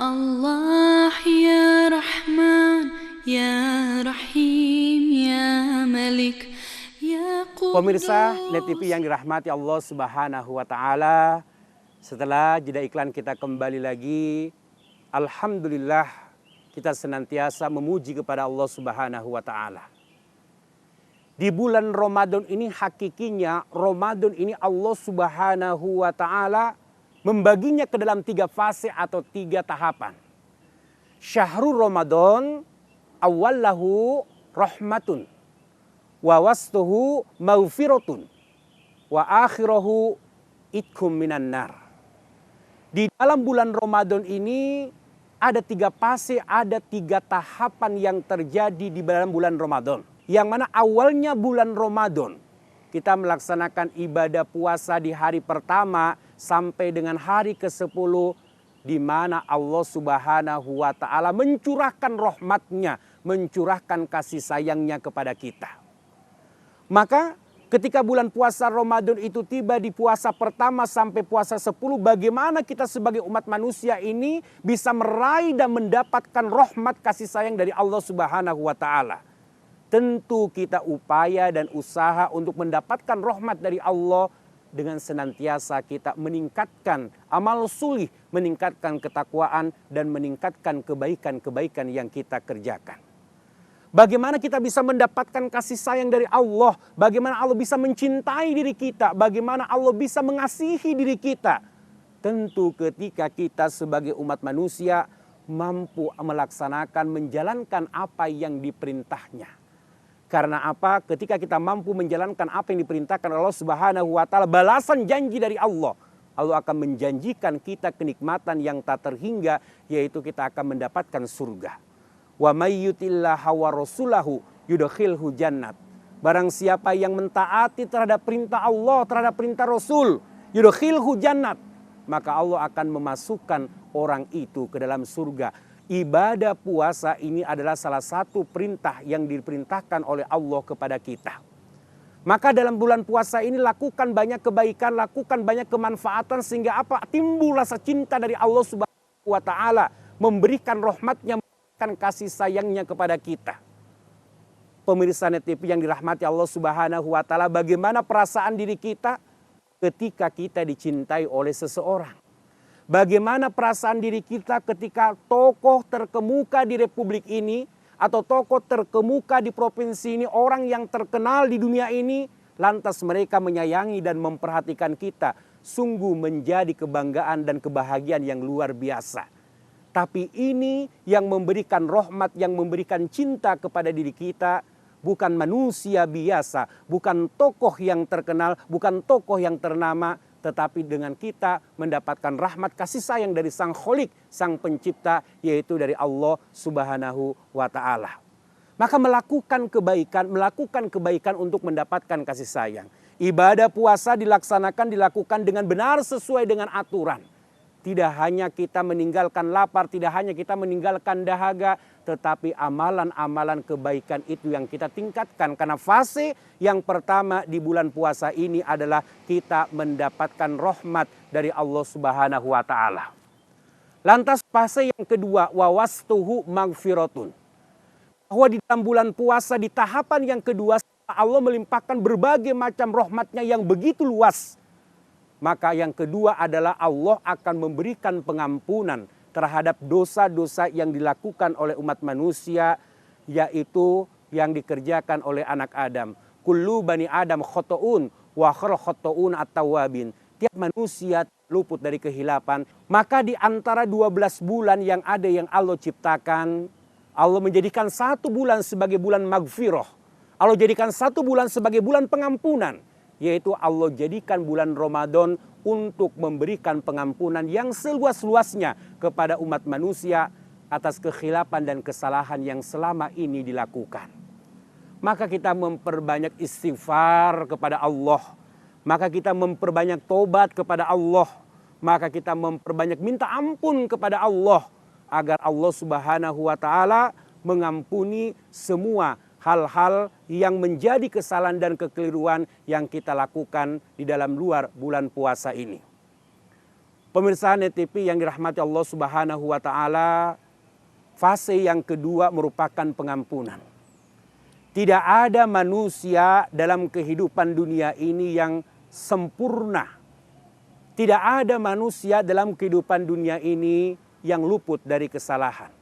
Allah ya Rahman ya Rahim ya Malik ya Qudus. Pemirsa Net TV yang dirahmati Allah Subhanahu wa taala, setelah jeda iklan kita kembali lagi. Alhamdulillah kita senantiasa memuji kepada Allah Subhanahu wa taala. Di bulan Ramadan ini hakikinya Ramadan ini Allah Subhanahu wa taala membaginya ke dalam 3 fase atau 3 tahapan. Syahrul Ramadan awallahu rahmatun wa wastuhu maghfiratun wa akhirahu itkum minan nar. Di dalam bulan Ramadan ini ada 3 fase, ada 3 tahapan yang terjadi di dalam bulan Ramadan. Yang mana awalnya bulan Ramadan kita melaksanakan ibadah puasa di hari pertama sampai dengan hari ke-10, di mana Allah Subhanahu wa taala mencurahkan rahmatnya, mencurahkan kasih sayangnya kepada kita. Maka ketika bulan puasa Ramadan itu tiba di puasa pertama sampai puasa 10, bagaimana kita sebagai umat manusia ini bisa meraih dan mendapatkan rahmat kasih sayang dari Allah Subhanahu wa taala? Tentu kita upaya dan usaha untuk mendapatkan rahmat dari Allah dengan senantiasa kita meningkatkan amal sulih, meningkatkan ketakwaan dan meningkatkan kebaikan-kebaikan yang kita kerjakan. Bagaimana kita bisa mendapatkan kasih sayang dari Allah? Bagaimana Allah bisa mencintai diri kita? Bagaimana Allah bisa mengasihi diri kita? Tentu ketika kita sebagai umat manusia mampu melaksanakan, menjalankan apa yang diperintahnya. Karena apa? Ketika kita mampu menjalankan apa yang diperintahkan Allah Subhanahu wa taala, balasan janji dari Allah. Allah akan menjanjikan kita kenikmatan yang tak terhingga, yaitu kita akan mendapatkan surga. Wa may yutillaha wa rasulahu yudkhilhu jannat. Barang siapa yang mentaati terhadap perintah Allah, terhadap perintah Rasul, yudkhilhu jannat, maka Allah akan memasukkan orang itu ke dalam surga. Ibadah puasa ini adalah salah satu perintah yang diperintahkan oleh Allah kepada kita. Maka dalam bulan puasa ini lakukan banyak kebaikan, lakukan banyak kemanfaatan, sehingga apa? Timbul rasa cinta dari Allah Subhanahu wa taala, memberikan rahmatnya, memberikan kasih sayangnya kepada kita. Pemirsa Net TV yang dirahmati Allah Subhanahu wa taala, bagaimana perasaan diri kita ketika kita dicintai oleh seseorang? Bagaimana perasaan diri kita ketika tokoh terkemuka di republik ini atau tokoh terkemuka di provinsi ini, orang yang terkenal di dunia ini, lantas mereka menyayangi dan memperhatikan kita, sungguh menjadi kebanggaan dan kebahagiaan yang luar biasa. Tapi ini yang memberikan rahmat, yang memberikan cinta kepada diri kita, bukan manusia biasa, bukan tokoh yang terkenal, bukan tokoh yang ternama, tetapi dengan kita mendapatkan rahmat kasih sayang dari Sang Kholik, Sang Pencipta, yaitu dari Allah Subhanahu wa taala. Maka melakukan kebaikan untuk mendapatkan kasih sayang. Ibadah puasa dilakukan dengan benar sesuai dengan aturan. Tidak hanya kita meninggalkan lapar, tidak hanya kita meninggalkan dahaga, tetapi amalan-amalan kebaikan itu yang kita tingkatkan. Karena fase yang pertama di bulan puasa ini adalah kita mendapatkan rahmat dari Allah Subhanahu wa taala. Lantas fase yang kedua, wawastuhu maghfiratun. Bahwa di dalam bulan puasa di tahapan yang kedua, Allah melimpahkan berbagai macam rahmatnya yang begitu luas. Maka yang kedua adalah Allah akan memberikan pengampunan terhadap dosa-dosa yang dilakukan oleh umat manusia, yaitu yang dikerjakan oleh anak Adam. Kullu bani Adam khotoun wa khairu khotoun at-tawwabin. Tiap manusia luput dari kehilapan. Maka di antara 12 bulan yang ada yang Allah ciptakan, Allah menjadikan 1 bulan sebagai bulan maghfirah. Allah jadikan 1 bulan sebagai bulan pengampunan. Yaitu Allah jadikan bulan Ramadan untuk memberikan pengampunan yang seluas-luasnya kepada umat manusia atas kekhilafan dan kesalahan yang selama ini dilakukan. Maka kita memperbanyak istighfar kepada Allah. Maka kita memperbanyak tobat kepada Allah. Maka kita memperbanyak minta ampun kepada Allah. Agar Allah Subhanahu wa taala mengampuni semua hal-hal yang menjadi kesalahan dan kekeliruan yang kita lakukan di dalam luar bulan puasa ini. Pemirsa Net TV yang dirahmati Allah Subhanahu wa taala, fase yang kedua merupakan pengampunan. Tidak ada manusia dalam kehidupan dunia ini yang sempurna. Tidak ada manusia dalam kehidupan dunia ini yang luput dari kesalahan.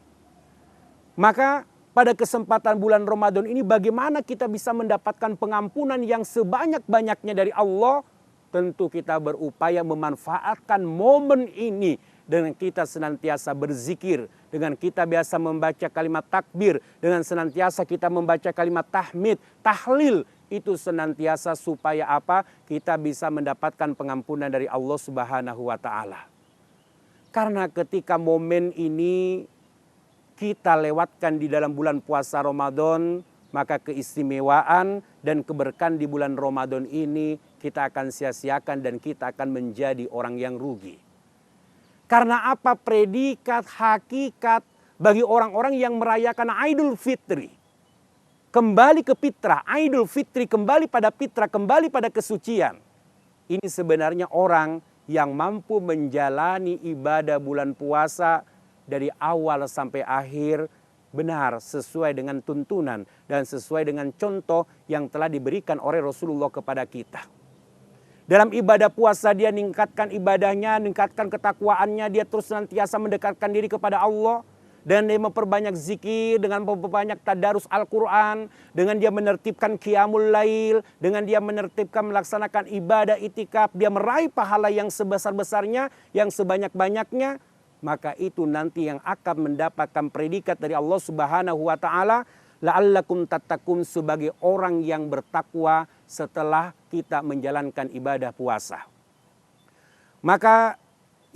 Maka pada kesempatan bulan Ramadan ini bagaimana kita bisa mendapatkan pengampunan yang sebanyak-banyaknya dari Allah? Tentu kita berupaya memanfaatkan momen ini dengan kita senantiasa berzikir, dengan kita biasa membaca kalimat takbir, dengan senantiasa kita membaca kalimat tahmid, tahlil, itu senantiasa supaya apa? Kita bisa mendapatkan pengampunan dari Allah Subhanahu wa taala. Karena ketika momen ini kita lewatkan di dalam bulan puasa Ramadan, maka keistimewaan dan keberkahan di bulan Ramadan ini kita akan sia-siakan dan kita akan menjadi orang yang rugi. Karena apa? Predikat hakikat bagi orang-orang yang merayakan Idul Fitri. Kembali ke fitrah, Idul Fitri kembali pada fitrah, kembali pada kesucian. Ini sebenarnya orang yang mampu menjalani ibadah bulan puasa dari awal sampai akhir benar sesuai dengan tuntunan dan sesuai dengan contoh yang telah diberikan oleh Rasulullah kepada kita. Dalam ibadah puasa dia meningkatkan ibadahnya, meningkatkan ketakwaannya, dia terus senantiasa mendekatkan diri kepada Allah. Dan dia memperbanyak zikir, dengan memperbanyak tadarus Al-Quran, dengan dia menertibkan qiyamul lail, dengan dia menertibkan melaksanakan ibadah itikaf, dia meraih pahala yang sebesar-besarnya, yang sebanyak-banyaknya. Maka itu nanti yang akan mendapatkan predikat dari Allah Subhanahu wa taala, la'allakum tattaqun, sebagai orang yang bertakwa setelah kita menjalankan ibadah puasa. Maka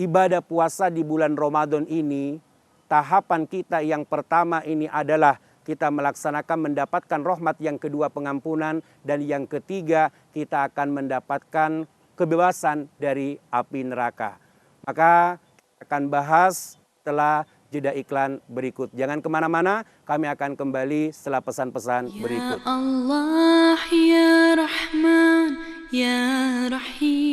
ibadah puasa di bulan Ramadan ini, tahapan kita yang pertama ini adalah kita melaksanakan mendapatkan rahmat, yang kedua pengampunan, dan yang ketiga kita akan mendapatkan kebebasan dari api neraka. Maka akan bahas setelah jeda iklan berikut. Jangan kemana-mana, kami akan kembali setelah pesan-pesan berikut. Ya Allah, Ya Rahman, Ya Rahim.